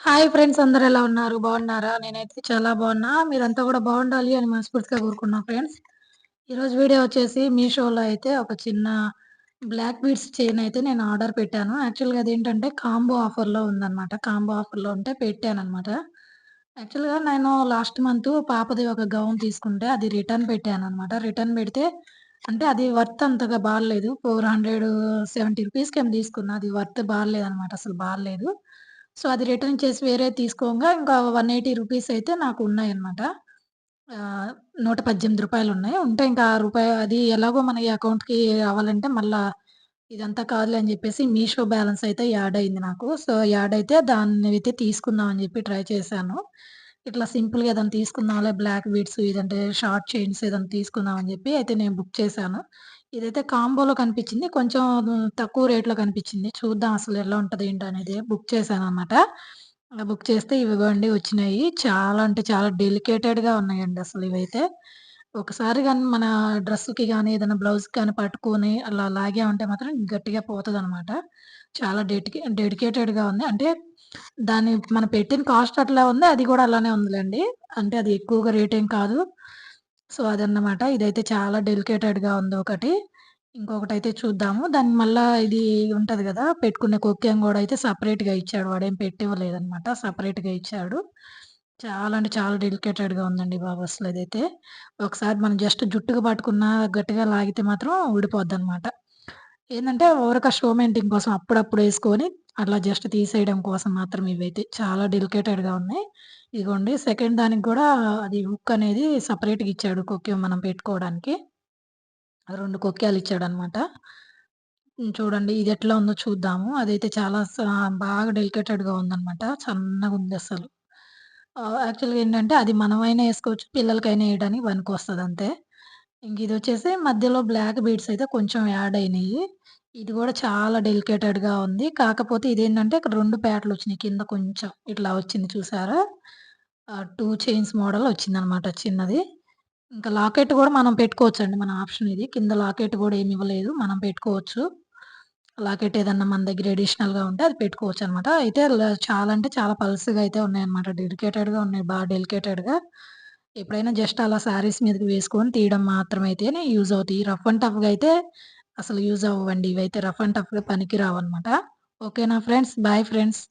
Hi friends, అందరూ ఎలా ఉన్నారు? బాగున్నారా? నేనైతే చాలా బాగున్నా. మీరంతా కూడా బాగుండాలి అని మనస్ఫూర్తిగా కోరుకున్నా ఫ్రెండ్స్. ఈరోజు వీడియో వచ్చేసి మీషోలో అయితే ఒక చిన్న బ్లాక్ బీడ్స్ చైన్ అయితే నేను ఆర్డర్ పెట్టాను. యాక్చువల్‌గా అదేంటంటే కాంబో ఆఫర్‌లో ఉందన్నమాట. కాంబో ఆఫర్‌లో ఉంటే పెట్టానన్నమాట. యాక్చువల్‌గా నేను లాస్ట్ మంత్ పాపది ఒక గౌన్ తీసుకుంటే అది రిటర్న్ పెట్టానన్నమాట. రిటర్న్ పెడితే అంటే అది వర్త్ అంతగా బాలేదు. 470 రూపీస్‌కేమో తీసుకున్నా. అది వర్త్ బాలేదన్నమాట. అసలు బాలేదు. సో, అది రిటర్న్ చేసి వేరేది తీసుకోంగా ఇంకా 180 రూపీస్ అయితే నాకు ఉన్నాయన్నమాట. ఆహ్, రూ. 118 ఉన్నాయి. ఉంటే ఇంకా రూపాయి అది ఎలాగో మన అకౌంట్‌కి రావాలంటే మళ్ళా ఇదంతా కాదులే అని జెప్పేసి మీషో బ్యాలెన్స్ అయితే యాడ్ అయింది నాకు. సో, యాడ్ అయితే దాన్నయితే తీసుకుందాం అని జెప్పి ట్రై చేశాను. ఇట్లా సింపుల్‌గా ఏదైనా తీసుకుందాంలే బ్లాక్ బీడ్స్ ఇదంటే షార్ట్ చైన్స్ ఏదైనా తీసుకుందాం అని జెప్పి అయితే నేను బుక్ చేశాను. ఇదైతే కాంబోలో కనిపించింది. కొంచెం తక్కువ రేట్‌లో కనిపించింది. చూద్దాం అసలు ఎలా ఉంటది ఏంటనేది బుక్ చేశాననమాట. బుక్ చేస్తే ఇవిగోండి వచ్చినాయి. చాలా అంటే చాలా డెలికేటెడ్‌గా ఉన్నాయండి అసలు ఇవైతే. ఒకసారి గాని మన డ్రెస్‌కి గాని, ఏదైనా బ్లౌజ్‌కి గాని పట్టుకొని అలా లాగామంటే మాత్రం గట్టిగా పోతదనమాట. చాలా డెడికేటెడ్‌గా ఉంది. అంటే మనం పెట్టిన కాస్ట్ అట్లా ఉంది. అది గూడా అలానే ఉందిలెండి. అంటే అది ఎక్కువగా రేటేం కాదు. సో, అదన్నమాట. ఇదైతే చాలా డెలికేటెడ్‌గా ఉందొకటి. ఇంకొకటైతే చూద్దాము. దాన్ని మళ్ళా ఇది ఉంటది గదా! పెట్టుకునే కొక్కెం గూడా అయితే సెపరేట్‌గా ఇచ్చాడు. వాడేం పెట్టివ్వలేదనమాట. సెపరేట్‌గా ఇచ్చాడు. చాలా అంటే చాలా డెలికేటెడ్‌గా ఉందండి బాబు అసలిదైతే. ఒకసారి మనం జస్ట్ జుట్టుకి పట్టుకున్నా గట్టిగా లాగితే మాత్రం ఊడిపోద్దనమాట. ఏందంటే ఊరక షో మెయింటైన్ కోసం అప్పుడప్పుడేసుకొని అట్లా జస్ట్ తీసేయడం కోసం మాత్రం ఇవైతే. చాలా డెలికేటెడ్‌గా ఉన్నాయి. ఇగోండి సెకండ్ దానికి గూడా అది హుక్ అనేది సెపరేట్‌గా ఇచ్చాడు కొక్కెం మనం పెట్టుకోవడానికి. 2 కొక్కేలిచ్చాడనమాట. చూడండి ఇదెట్లా ఉందో చూద్దాము. అదైతే చాలా బాగా డెలికేటెడ్‌గా ఉందనమాట. సన్నగుందసలు. యాక్చువల్‌గా ఏంటంటే అది మనమైనా ఏసుకోవచ్చు, పిల్లలకైనా ఎయడానికి పనికొస్తదంతే. ఇంకిదొచ్చేసి మధ్యలో బ్లాక్ బీడ్స్ అయితే కొంచెం యాడ్ అయినియి. ఇది గూడా చాలా డెలికేటెడ్‌గా ఉంది. కాకపోతే ఇదేంటంటే ఇక్కడ 2 పేటలొచ్చినియి. కింద కొంచెం ఇట్లా వచ్చింది చూసారా? 2 చైన్స్ మోడల్ వచ్చిందనమాట చిన్నది. ఇంకా లాకెట్ గూడా మనం పెట్టుకోవచ్చండి. మన ఆప్షన్ ఇది. కింద లాకెట్ గూడా ఏమివ్వలేదు. మనం పెట్టుకోవచ్చు. లాకెట్ ఏదన్నా మన దగ్గర అడిషనల్‌గా ఉంటే అది పెట్టుకోవచ్చనమాట. అయితే చాలా అంటే చాలా పల్చగా అయితే ఉన్నాయన్నమాట. డెలికేటెడ్‌గా ఉన్నాయి. డెలికేటెడ్‌గా. ఎప్పుడైనా జస్ట్ అలా శారీస్ మీదకి వేసుకొని తీయడం మాత్రమైతేనే యూజ్ అవుతాయి. రఫ్ అండ్ టఫ్‌గా అయితే అసలు యూజ్ అవ్వవండి. ఇవైతే రఫ్ అండ్ టఫ్‌గా పనికి రావన్నమాట. ఓకేనా ఫ్రెండ్స్. Bye friends.